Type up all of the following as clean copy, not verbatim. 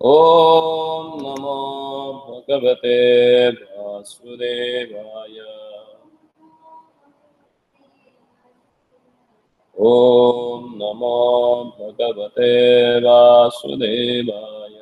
ओम नमो भगवते वासुदेवाय। ओम नमो भगवते वासुदेवाय।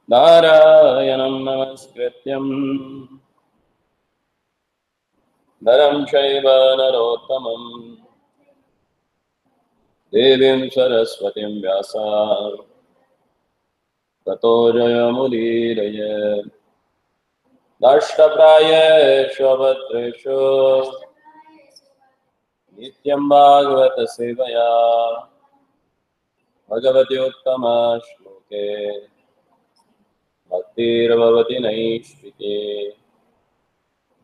नारायणं नमस्कृत्यं नरं चैव नरोत्तमं देवीं सरस्वतीं व्यासां ततो जयमुदीरये। नष्टप्रायेषु भद्रेषु नित्यं भागवत सेवया भगवती उत्तम श्लोके भक्तिर्भवति नैष्ठिके।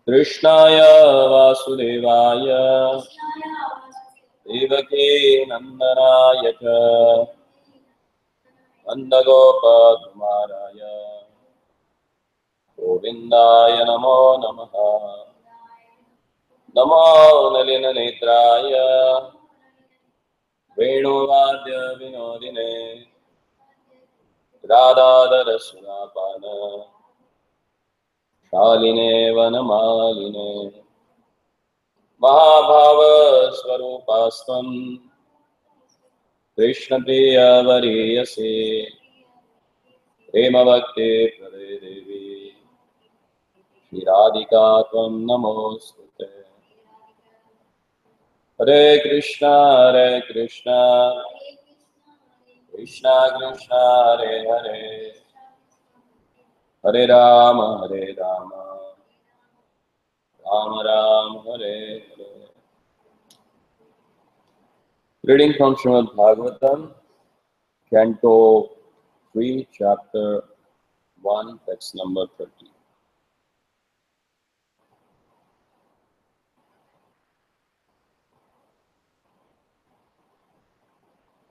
कृष्णाय वासुदेवाय देवकी नन्दनाय च नन्दगोपकुमाराय गोविन्दाय नमो नमः। नमो नलिननेत्राय वेणुवाद्य विनोदिने राधाधरसुरापान शालिने वनमालिने महाभावस्वरूपास्त्वं कृष्णप्रियवरीयसे प्रेमभक्ते प्रदे देवी श्रीराधिका त्वं नमोऽस्तुते। हरे Krishna Krishna Krishna Hare Hare Hare Ram Ram Ram Hare Hare. Reading from Srimad Bhagavatam, Canto 3, Chapter 1, text number 30.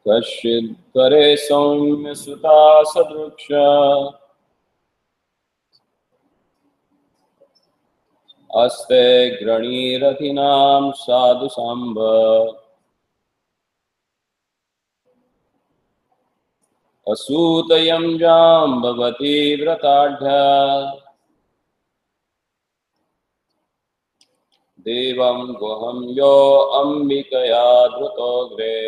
कश्चित्करे सौम्य सुता सदृक्ष अस्ते गृणीरथिनां साधु सांब असूतयं जाम्बवती व्रताढ्य देवं गुहं यो अम्बिकया धृतोऽग्रे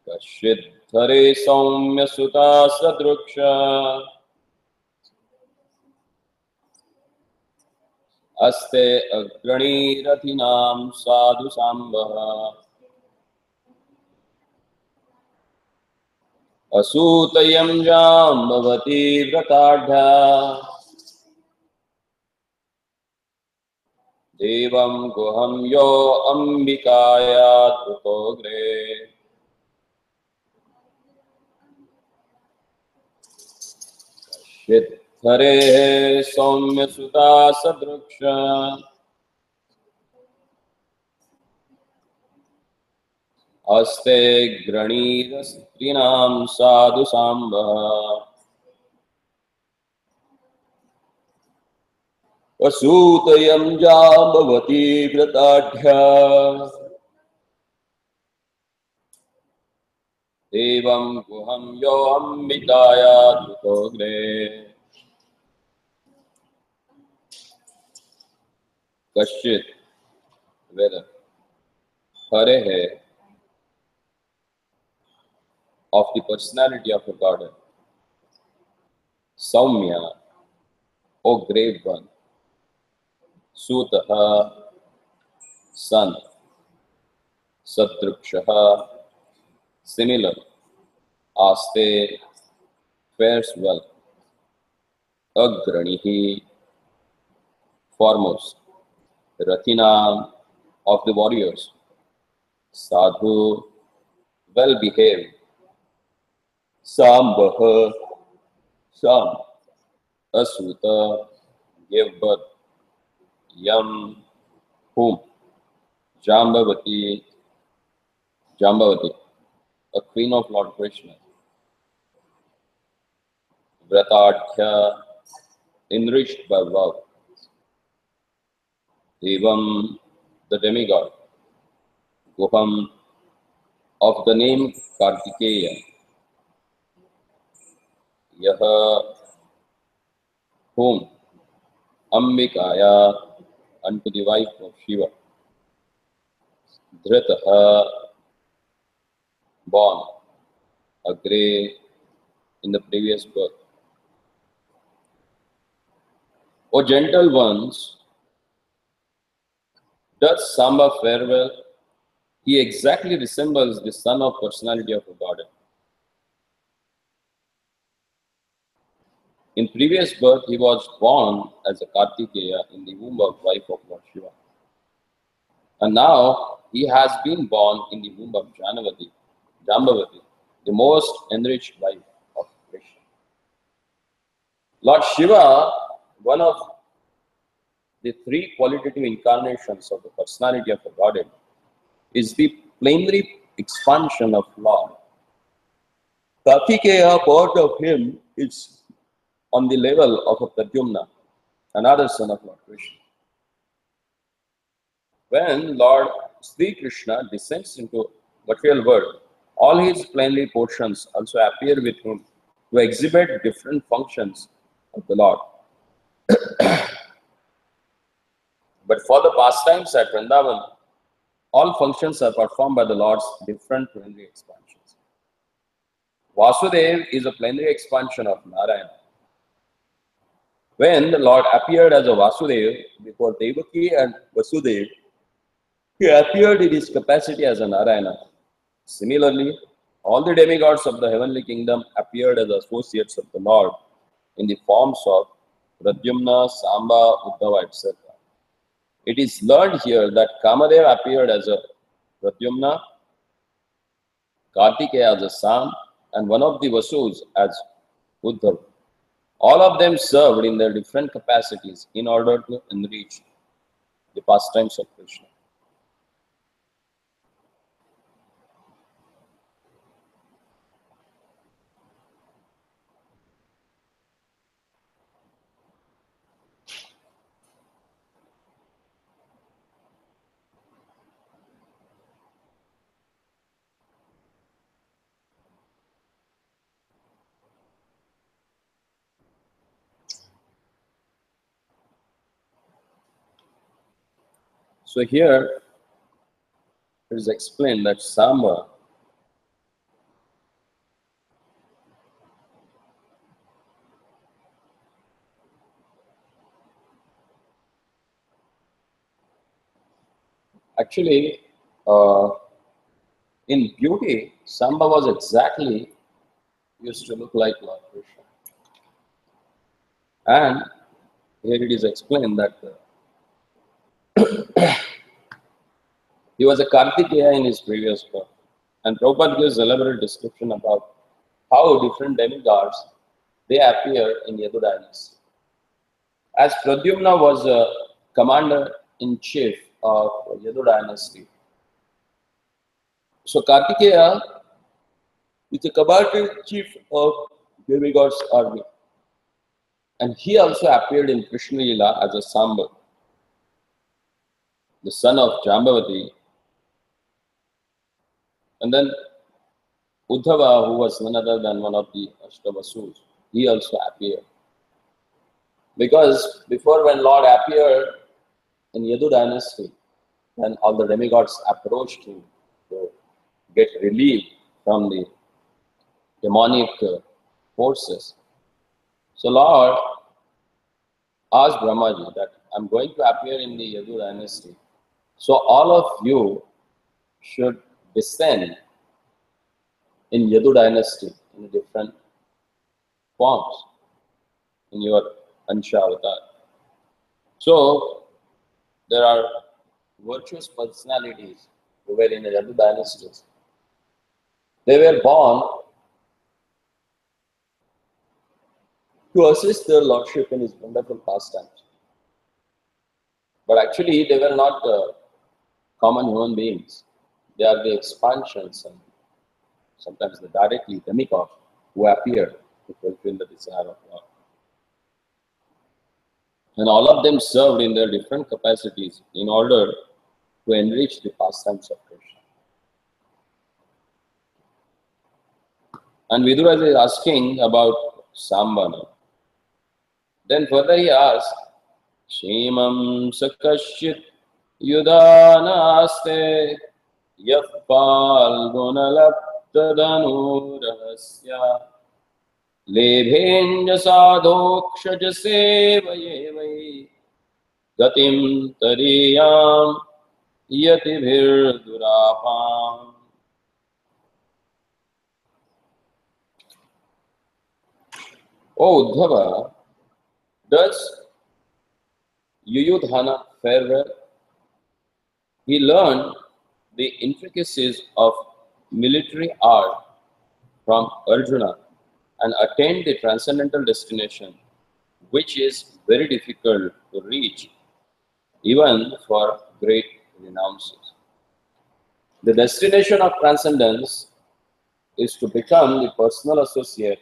कश्चिद्धरे सौम्य सुता सदृक्ष अस्ते अग्रणीरथिनां साधु सांबः असूतयं जाम्बवती व्रताढ्या देवं गुहं यो अम्बिकाया धृतोऽग्रे कश्चिद्धरे सौम्य सुता सदृक्ष अस्ते गृणीरस्त्रीणां साधु सांबः असूतयं जाम्बवती व्रताढ्या देवं गुहं यो अम्बिकाया धृतोऽग्रे कश्चित् whether Hare of the personality of a Godhead, Saumya, O grave one, Sutaha, son, Sadrukshaha, similar, Aste, fares well, Agranihi, foremost, Rathina, of the warriors, Sadhu, well behaved, Sambaha, son, Asuta, gave birth, Yam, whom, Jambavati, a queen of Lord Krishna, Vratadhya, enriched by vow, Devam, the demigod, Goham, of the name Kartikeya, Yaha, whom Ambikaya, unto the wife of Shiva, Dhritaha, born, Agre, in the previous birth. O gentle ones, does Samba fare well? He exactly resembles the son of personality of a godhead. In previous birth, he was born as a Kartikeya in the womb of wife of Lord Shiva. And now he has been born in the womb of Jambavati, the most enriched wife of Krishna. Lord Shiva, one of the three qualitative incarnations of the personality of the Godhead, is the plenary expansion of Lord. Kartikeya, part of him, is on the level of a Pradyumna, another son of Lord Krishna. When Lord Sri Krishna descends into material world, all his plenary portions also appear with him to exhibit different functions of the Lord. But for the pastimes at Vrindavan, all functions are performed by the Lord's different plenary expansions. Vasudev is a plenary expansion of Narayana. When the Lord appeared as a Vasudev before Devaki and Vasudev, he appeared in his capacity as a Narayana. Similarly, all the demigods of the heavenly kingdom appeared as associates of the Lord in the forms of Pradyumna, Samba, Uddhava, etc. It is learned here that Kamadev appeared as a Pradyumna, Kartikeya as a Sam, and one of the Vasus as Uddhava. All of them served in their different capacities in order to enrich the pastimes of Krishna. So here it is explained that Samba actually in beauty, Samba was exactly used to look like Lord Krishna. And here it is explained that he was a Kartikeya in his previous birth. And Prabhupada gives elaborate description about how different demigods, they appear in Yadu dynasty. As Pradyumna was a commander-in-chief of Yadu dynasty, so Kartikeya is the commander-in-chief of demigods' army. And he also appeared in Krishna Lila as a Samba, the son of Jambavati. And then Uddhava, who was none other than one of the Ashtavasus, he also appeared. Because before, when Lord appeared in Yadu dynasty, when all the demigods approached him to get relief from the demonic forces, so Lord asked Brahmaji that I'm going to appear in the Yadu dynasty. So all of you should descend in Yadu dynasty in different forms in your Ansha avatar. So there are virtuous personalities who were in the Yadu dynasties. They were born to assist their lordship in his wonderful pastimes. But actually they were not common human beings. They are the expansions and sometimes the directly demigods who appear to fulfill the desire of God. And all of them served in their different capacities in order to enrich the pastimes of Krishna. And Vidura is asking about Sambana. Then further he asks, Shimam Sakashit Yudanaste Yapal Gunalaptadanu Rahasya Lebhenja Sadhokshaja Sevayevai Gatim Tariyam Yatibhir Durapam. O Uddhava, does Yuyudhana fare well? He learned the intricacies of military art from Arjuna and attained the transcendental destination, which is very difficult to reach even for great renouncers. The destination of transcendence is to become the personal associate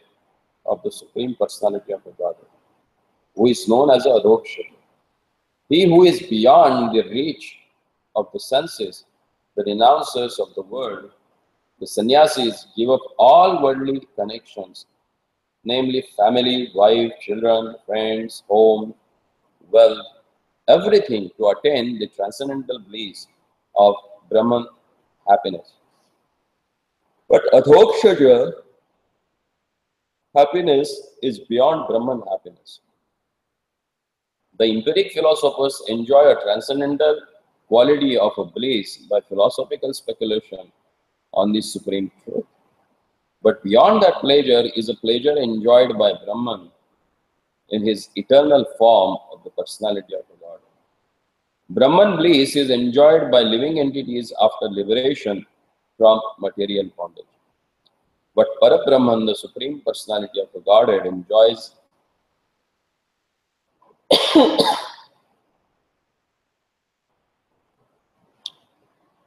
of the Supreme Personality of the Godhead, who is known as Adhoksha. He who is beyond the reach of the senses, the renouncers of the world, the sannyasis give up all worldly connections, namely family, wife, children, friends, home, wealth, everything to attain the transcendental bliss of Brahman happiness. But Adhokshaja happiness is beyond Brahman happiness. The empiric philosophers enjoy a transcendental quality of a bliss by philosophical speculation on the supreme truth. But beyond that pleasure is a pleasure enjoyed by Brahman in his eternal form of the personality of the God. Brahman bliss is enjoyed by living entities after liberation from material bondage. But Parabrahman, the Supreme Personality of the Godhead, enjoys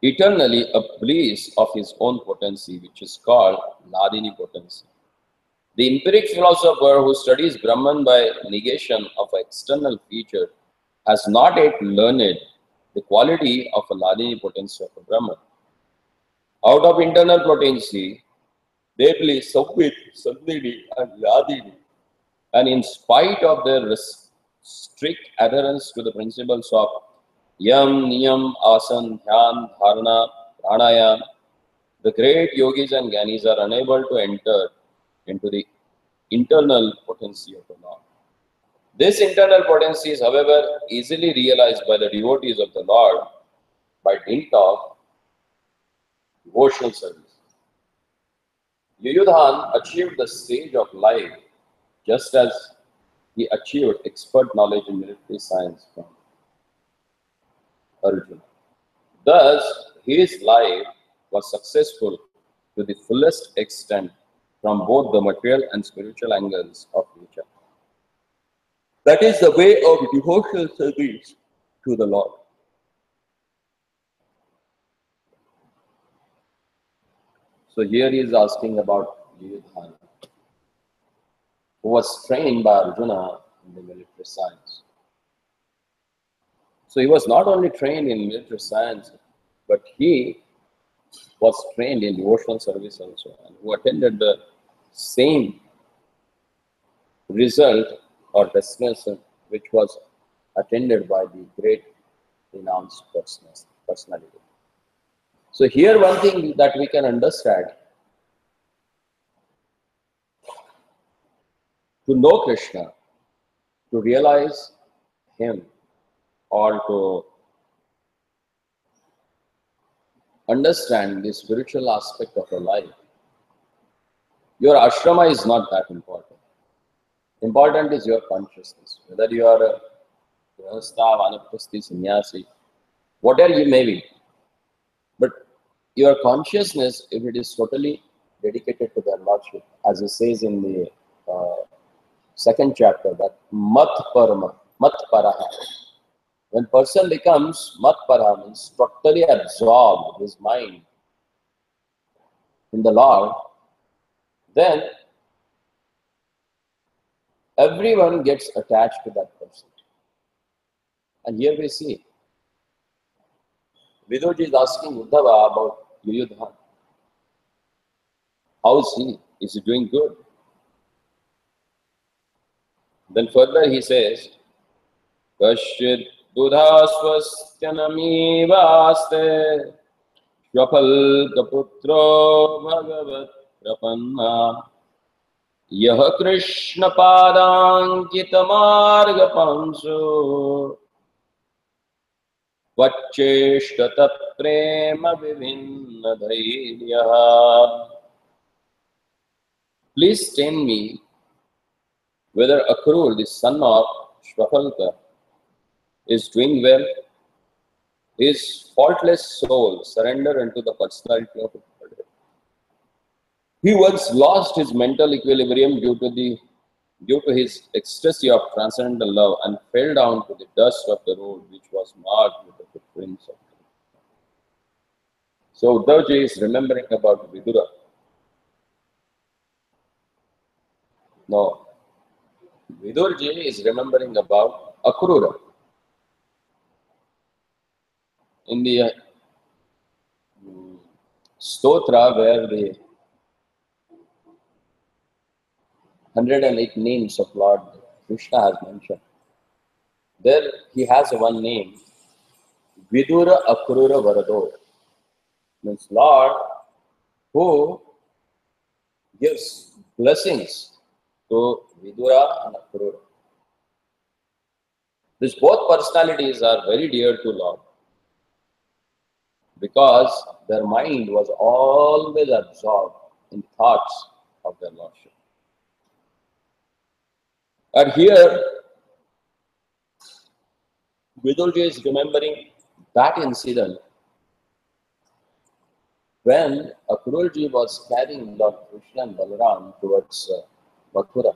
eternally a bliss of his own potency, which is called Ladini potency. The empiric philosopher who studies Brahman by negation of an external feature has not yet learned the quality of a Ladini potency of a Brahman. Out of internal potency, they bliss Samvit, Sandhini, and Ladini. And in spite of their strict adherence to the principles of Yam, Niyam, Asan, Dhyan, Dharana, Pranayam, the great yogis and gyanis are unable to enter into the internal potency of the Lord. This internal potency is, however, easily realized by the devotees of the Lord by dint of devotional service. Yuyudhan achieved the stage of life just as he achieved expert knowledge in military science from Arjuna. Thus, his life was successful to the fullest extent from both the material and spiritual angles of nature. That is the way of devotional service to the Lord. So here he is asking about Yuyudhana, who was trained by Arjuna in the military science. So he was not only trained in military science, but he was trained in devotional service also, and who attended the same result or destination which was attended by the great renounced personality. So here one thing that we can understand, to know Krishna, to realize him, or to understand the spiritual aspect of your life, your ashrama is not that important. Important is your consciousness. Whether you are a grihastha, vanaprasthi, sannyasi, whatever you may be. But your consciousness, if it is totally dedicated to their Lordship, as he says in the second chapter, that mat parama, mat paraha. When person becomes mat paraha, means totally absorbed his mind in the Lord, then everyone gets attached to that person. And here we see Vidurji is asking Uddhava about Yuyudhan. How is he? Is he doing good? Then further he says, Kashchit budhasvastyanamivaste Shvapalkaputro bhagavat prapanna Yah Krishna padankitamargapanso Vacheshtata prema vivinna dhairya. Please tell me whether Akrur, the son of Shvapalka, is doing well. His faultless soul surrendered unto the personality of God. He once lost his mental equilibrium due to his ecstasy of transcendental love and fell down to the dust of the road which was marked with the footprints of God. So Uddhavji is remembering about Vidura. No, Vidurji is remembering about Akrura. In the Stotra, where the 108 names of Lord Krishna has mentioned, there he has one name, Vidura Akrura Varado, means Lord who gives blessings to Vidura and Akrura. These both personalities are very dear to Lord because their mind was always absorbed in thoughts of their Lordship. And here, Vidurji is remembering that incident when Akrurji was carrying Lord Krishna and Balaram towards Mathura.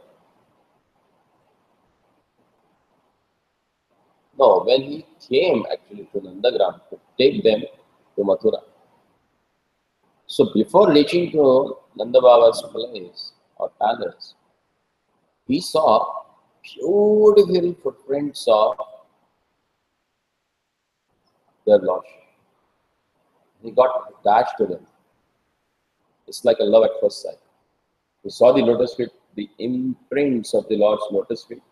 No, when he came actually to Nandagram to take them to Mathura. So before reaching to Nanda Baba's place or palace, he saw beautiful footprints of their Lordship. He got attached to them. It's like a love at first sight. He saw the lotus feet, the imprints of the Lord's lotus feet,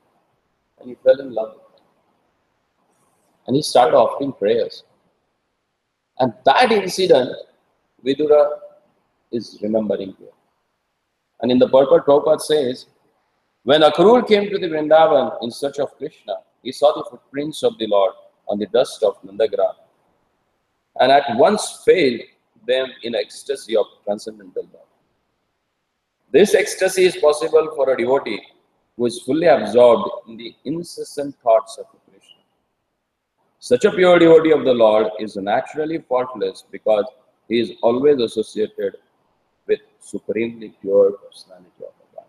and he fell in love with them. And he started offering prayers. And that incident, Vidura is remembering here. And in the purport, Prabhupada says, when Akrur came to the Vrindavan in search of Krishna, he saw the footprints of the Lord on the dust of Nandagram, and at once failed them in ecstasy of transcendental love. This ecstasy is possible for a devotee who is fully absorbed in the incessant thoughts of Krishna. Such a pure devotee of the Lord is naturally faultless because he is always associated with supremely pure personality of the God.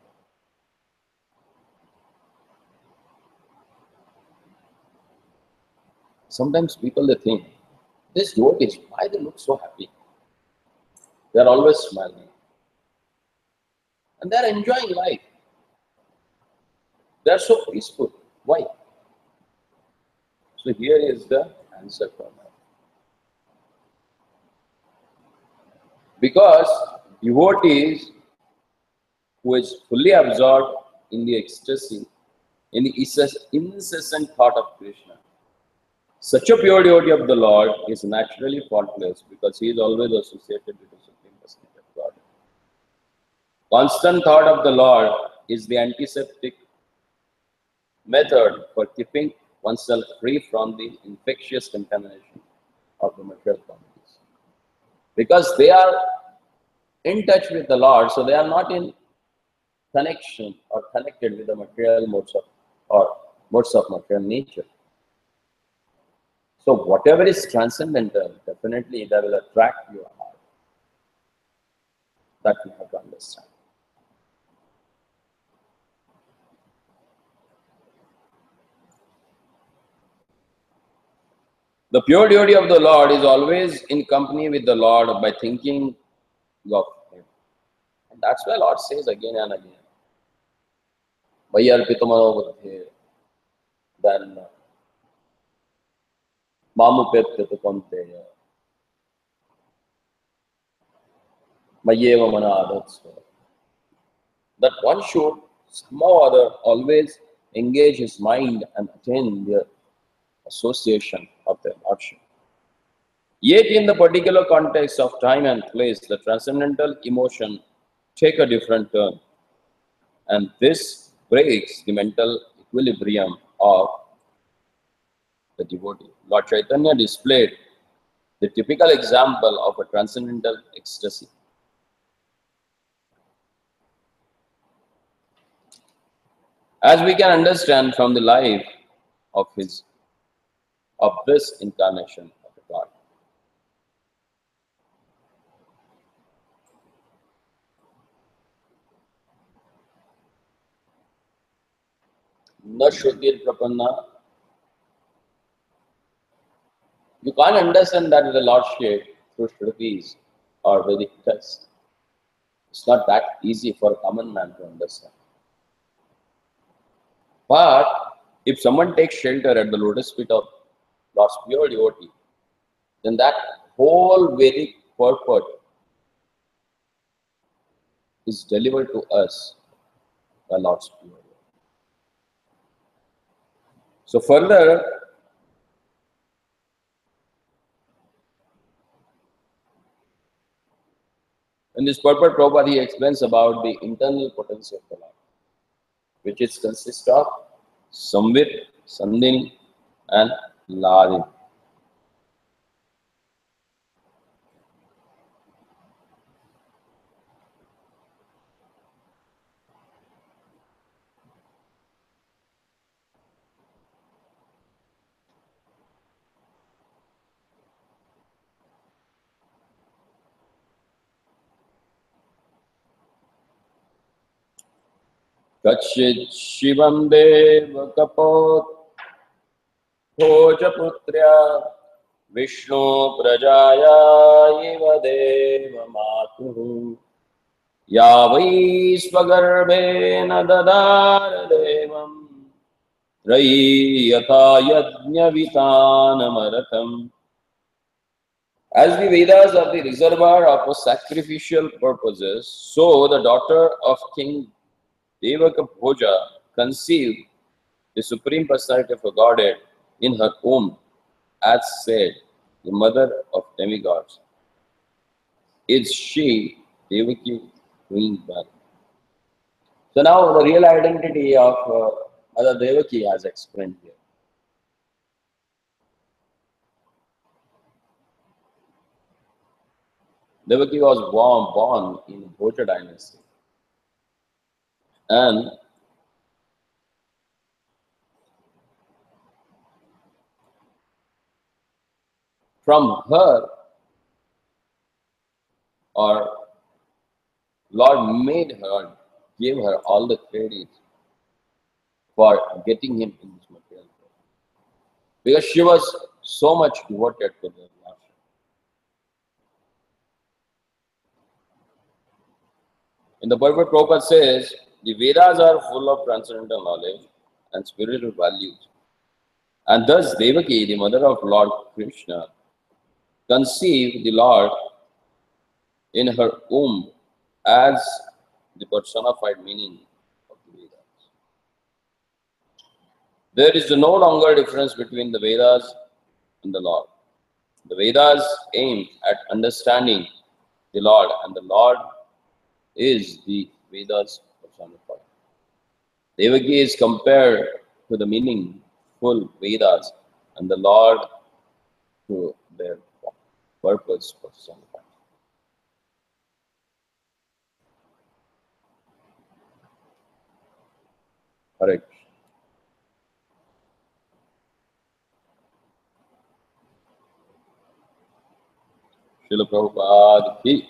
Sometimes people they think, these devotees, why they look so happy? They are always smiling. And they are enjoying life. They are so peaceful. Why? So here is the answer for that. Because devotees who is fully absorbed in the ecstasy, in the incessant thought of Krishna, such a pure devotee of the Lord is naturally faultless because he is always associated with the Supreme Personality of God. Constant thought of the Lord is the antiseptic method for keeping oneself free from the infectious contamination of the material qualities. Because they are in touch with the Lord, so they are not in connection or connected with the material modes of material nature. So whatever is transcendental, definitely that will attract your heart. That we have to understand. The pure devotee of the Lord is always in company with the Lord by thinking of Him. And that's why Lord says again and again, Vayyarpitamanobuddhe, then Mamupetyapakonteya. Mayeva mana adatsva. That one should somehow or other always engage his mind and attain the association of the Lordship. Yet in the particular context of time and place, the transcendental emotion take a different turn. And this breaks the mental equilibrium of the devotee. Lord Chaitanya displayed the typical example of a transcendental ecstasy. As we can understand from the life of this incarnation of the God. Na Shrutir Prapanna. You can't understand that the Lordship through Shrutis or Vedic text. It's not that easy for a common man to understand. But if someone takes shelter at the lotus feet of Lord's pure devotee, then that whole Vedic purport is delivered to us by Lord's pure devotee. So further, in this purport, Prabhupada he explains about the internal potency of the Lord, which is consists of Samvit, Sandhin, and Ladin. Kachit Shivam Deva Kapot Bhojaputrya Vishnu Prajaya Iva Deva Matuhu Yavai Svagarbhena Dadara Devam Trayata Yajna Vitanamaratham. As the Vedas are the reservoir of sacrificial purposes, so the daughter of King Devaka Bhoja conceived the Supreme Personality of a Godhead in her womb, as said, the mother of demigods. Is she Devaki Queen Mother? So now the real identity of Mother Devaki as explained here. Devaki was born in Bhoja dynasty. And from her, or Lord made her, gave her all the credit for getting him in this material world. Because she was so much devoted to the Lord. In the Bible, Prabhupada says, the Vedas are full of transcendental knowledge and spiritual values. And thus Devaki, the mother of Lord Krishna, conceived the Lord in her womb as the personified meaning of the Vedas. There is no longer difference between the Vedas and the Lord. The Vedas aim at understanding the Lord, and the Lord is the Vedas personified. Devaki is compared to the meaningful Vedas, and the Lord to their purpose personified. Correct. Srila Prabhupada ki